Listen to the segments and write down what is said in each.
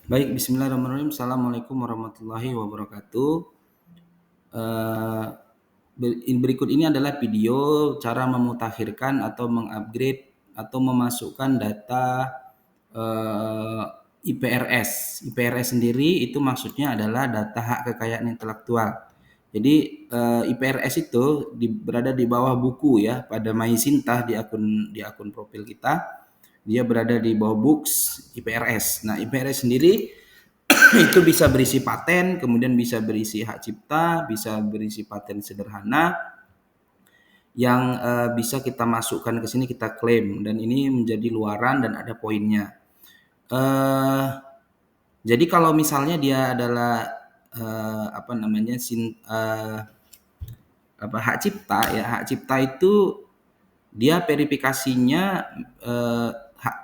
Baik, bismillahirrahmanirrahim. Assalamualaikum warahmatullahi wabarakatuh. Eh, Berikut ini adalah video cara memutakhirkan atau mengupgrade atau memasukkan data eh, IPRS. IPRS sendiri itu maksudnya adalah data hak kekayaan intelektual. Jadi IPRS itu berada di bawah buku ya pada MySinta di akun profil kita. Dia berada di bawah books IPRS. Nah, IPRS sendiri itu bisa berisi paten, kemudian bisa berisi hak cipta, bisa berisi paten sederhana yang bisa kita masukkan ke sini, kita klaim, dan ini menjadi luaran dan ada poinnya. Eh, jadi kalau misalnya dia adalah apa namanya hak cipta ya, hak cipta itu dia verifikasinya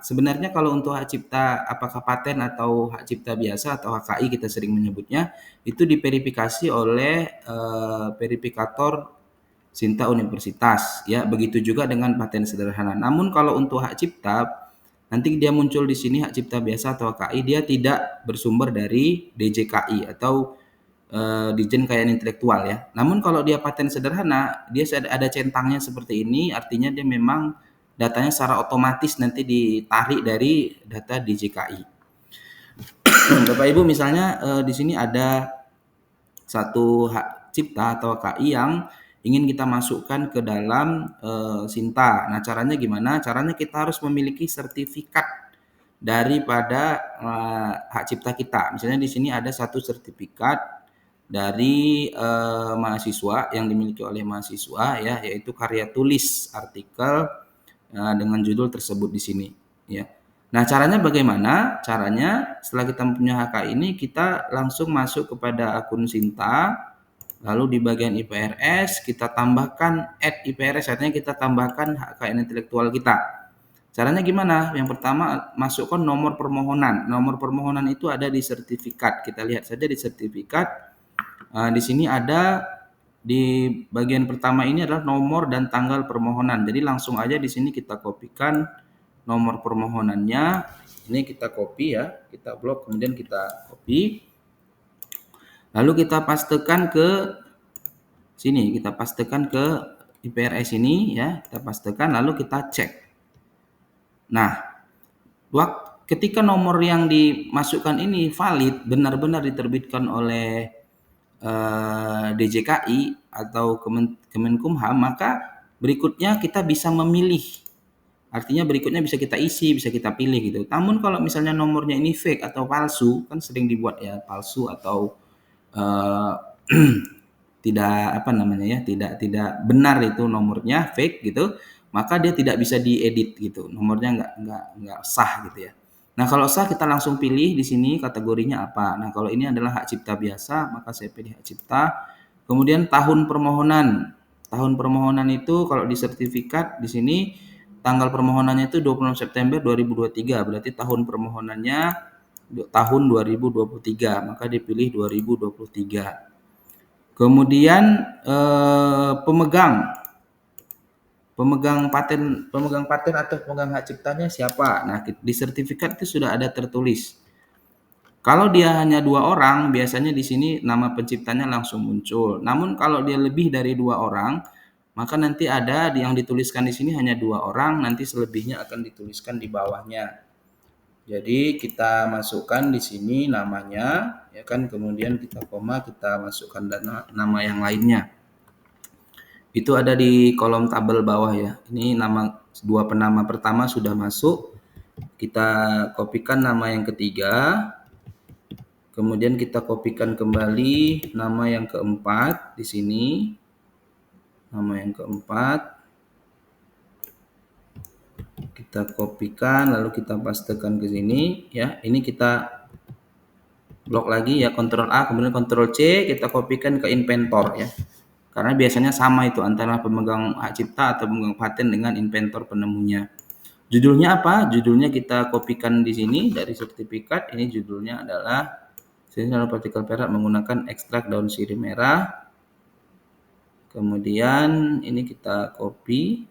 sebenarnya kalau untuk hak cipta apakah paten atau hak cipta biasa atau HKI kita sering menyebutnya itu diverifikasi oleh verifikator Sinta Universitas ya, begitu juga dengan paten sederhana. Namun kalau untuk hak cipta nanti dia muncul di sini hak cipta biasa atau HKI, dia tidak bersumber dari DJKI atau Dijen Kekayaan Intelektual ya. Namun kalau dia paten sederhana, dia ada centangnya seperti ini, artinya dia memang datanya secara otomatis nanti ditarik dari data DJKI. Bapak Ibu misalnya di sini ada satu hak cipta atau HKI yang ingin kita masukkan ke dalam Sinta. Nah, caranya gimana? Caranya kita harus memiliki sertifikat daripada hak cipta kita. Misalnya di sini ada satu sertifikat dari mahasiswa yang dimiliki oleh mahasiswa ya, yaitu karya tulis artikel dengan judul tersebut di sini ya. Nah, caranya bagaimana? Caranya setelah kita mempunyai HK ini kita langsung masuk kepada akun Sinta, lalu di bagian IPRS kita tambahkan add IPRS, artinya kita tambahkan hak kekayaan intelektual kita. Caranya gimana? Yang pertama masukkan nomor permohonan. Nomor permohonan itu ada di sertifikat. Kita lihat saja di sertifikat. Di sini ada di bagian pertama ini adalah nomor dan tanggal permohonan. Jadi langsung aja di sini kita kopikan nomor permohonannya. Ini kita copy ya, kita blok kemudian kita copy. Lalu kita pastekan ke sini, kita pastekan ke IPRS ini ya, kita pastekan lalu kita cek. Nah, ketika nomor yang dimasukkan ini valid, benar-benar diterbitkan oleh DJKI atau Kemenkumham, maka berikutnya kita bisa memilih. Artinya berikutnya bisa kita isi, bisa kita pilih gitu. Namun kalau misalnya nomornya ini fake atau palsu, kan sering dibuat ya palsu atau uh, tidak apa namanya ya, tidak benar itu nomornya fake gitu, maka dia tidak bisa diedit gitu. Nomornya nggak sah gitu ya. Nah, kalau sah kita langsung pilih di sini kategorinya apa. Nah, kalau ini adalah hak cipta biasa, maka saya pilih hak cipta. Kemudian tahun permohonan. Tahun permohonan itu kalau di sertifikat di sini tanggal permohonannya itu 26 September 2023, berarti tahun permohonannya tahun 2023, maka dipilih 2023. Kemudian pemegang paten atau pemegang hak ciptanya siapa? Nah, di sertifikat itu sudah ada tertulis. Kalau dia hanya 2 orang, biasanya di sini nama penciptanya langsung muncul. Namun kalau dia lebih dari 2 orang, maka nanti ada yang dituliskan di sini hanya 2 orang, nanti selebihnya akan dituliskan di bawahnya. Jadi kita masukkan di sini namanya, ya kan, kemudian kita koma, kita masukkan nama yang lainnya. Itu ada di kolom tabel bawah ya. Ini nama dua penama pertama sudah masuk. Kita kopikan nama yang ketiga. Kemudian kita kopikan kembali nama yang keempat di sini. Nama yang keempat. Kita kopikan lalu kita pastekan ke sini ya. Ini kita blok lagi ya, Ctrl A kemudian Ctrl C, kita kopikan ke inventor ya. Karena biasanya sama itu antara pemegang hak cipta atau pemegang paten dengan inventor penemunya. Judulnya apa? Judulnya kita kopikan di sini dari sertifikat. Ini judulnya adalah sinyal partikel perak menggunakan ekstrak daun sirih merah. Kemudian ini kita copy.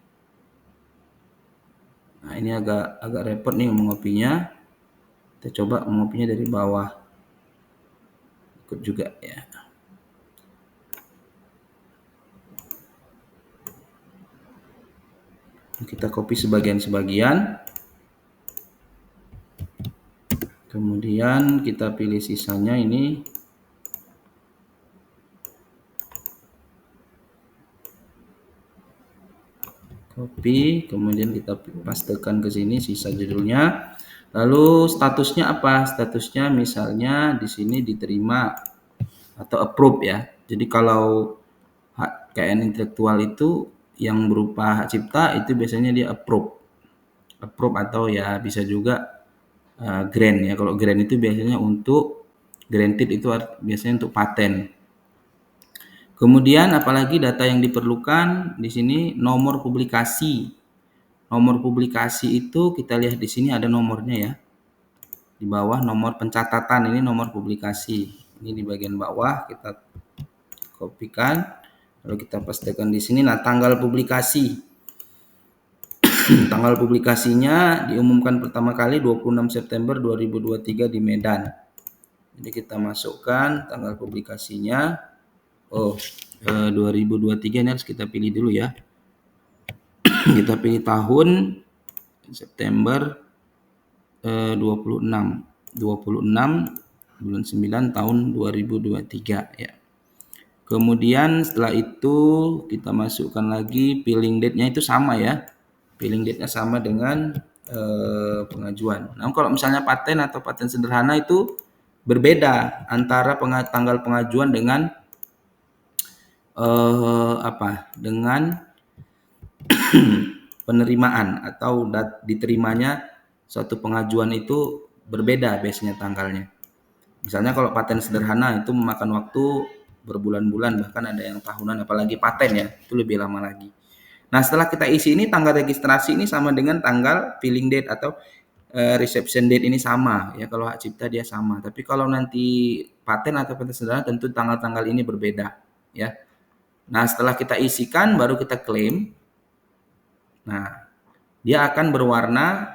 Nah, ini agak repot nih mengopinya. Kita coba mengopinya dari bawah. Ikut juga ya. Kita copy sebagian-sebagian. Kemudian kita pilih sisanya ini. Copy, kemudian kita pastekan ke sini sisa judulnya. Lalu statusnya apa? Statusnya misalnya di sini diterima atau approve ya. Jadi kalau hak kekayaan intelektual itu yang berupa hak cipta itu biasanya dia approve. Approve atau ya bisa juga grant ya. Kalau grant itu biasanya untuk granted itu biasanya untuk paten. Kemudian apalagi data yang diperlukan di sini nomor publikasi. Nomor publikasi itu kita lihat di sini ada nomornya ya. Di bawah nomor pencatatan ini nomor publikasi. Ini di bagian bawah kita kopikan lalu kita pastekan di sini. Nah, tanggal publikasi. Tanggal publikasinya diumumkan pertama kali 26 September 2023 di Medan. Jadi kita masukkan tanggal publikasinya. 2023 ini harus kita pilih dulu ya. Kita pilih tahun September 26 bulan 9 tahun 2023 ya. Kemudian setelah itu kita masukkan lagi filling date-nya itu sama ya. Filling date-nya sama dengan pengajuan. Nah, kalau misalnya paten atau paten sederhana itu berbeda antara tanggal pengajuan dengan dengan penerimaan atau diterimanya suatu pengajuan itu berbeda biasanya tanggalnya. Misalnya kalau paten sederhana itu memakan waktu berbulan-bulan, bahkan ada yang tahunan, apalagi paten ya, itu lebih lama lagi. Nah, setelah kita isi ini tanggal registrasi ini sama dengan tanggal filling date atau reception date ini sama ya, kalau hak cipta dia sama. Tapi kalau nanti paten atau paten sederhana tentu tanggal-tanggal ini berbeda ya. Nah, setelah kita isikan baru kita klaim. Nah, dia akan berwarna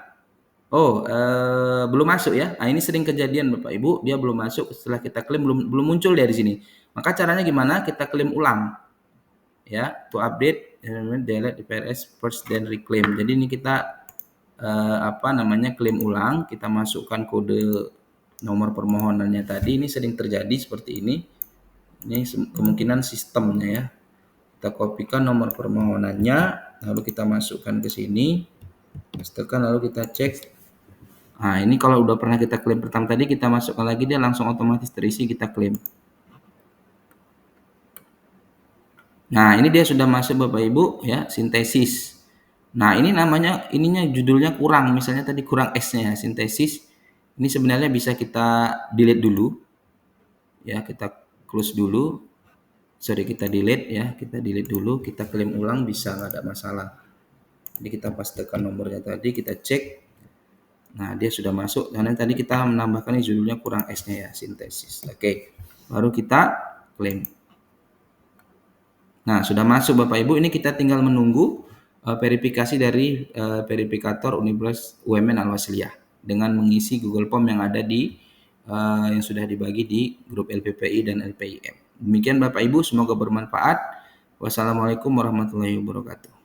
belum masuk ya. Nah, ini sering kejadian Bapak Ibu, dia belum masuk setelah kita klaim belum muncul dia di sini. Maka caranya gimana? Kita klaim ulang. Ya, to update delete IPRS first then reclaim. Jadi ini kita klaim ulang, kita masukkan kode nomor permohonannya tadi. Ini sering terjadi seperti ini. Ini kemungkinan sistemnya ya. Kita kopikan nomor permohonannya, lalu kita masukkan ke sini, pastekan, lalu kita cek. Nah, ini kalau udah pernah kita klaim pertama tadi, kita masukkan lagi, dia langsung otomatis terisi, kita klaim. Nah, ini dia sudah masuk Bapak Ibu ya, sintesis. Nah, ini ininya judulnya kurang, misalnya tadi kurang S-nya ya, sintesis. Ini sebenarnya bisa kita delete dulu. Ya, kita close dulu. Kita delete ya, kita delete dulu, kita klaim ulang bisa, nggak ada masalah. Jadi kita pastekan nomornya tadi, kita cek. Nah, dia sudah masuk. Karena tadi kita menambahkan judulnya kurang S-nya ya, sintesis. Oke, baru kita klaim. Nah, sudah masuk Bapak Ibu, ini kita tinggal menunggu verifikasi dari verifikator Universitas UMN Al-Wasliyah dengan mengisi Google Form yang ada di yang sudah dibagi di grup LPPI dan LPIM. Demikian Bapak Ibu, semoga bermanfaat. Wassalamualaikum warahmatullahi wabarakatuh.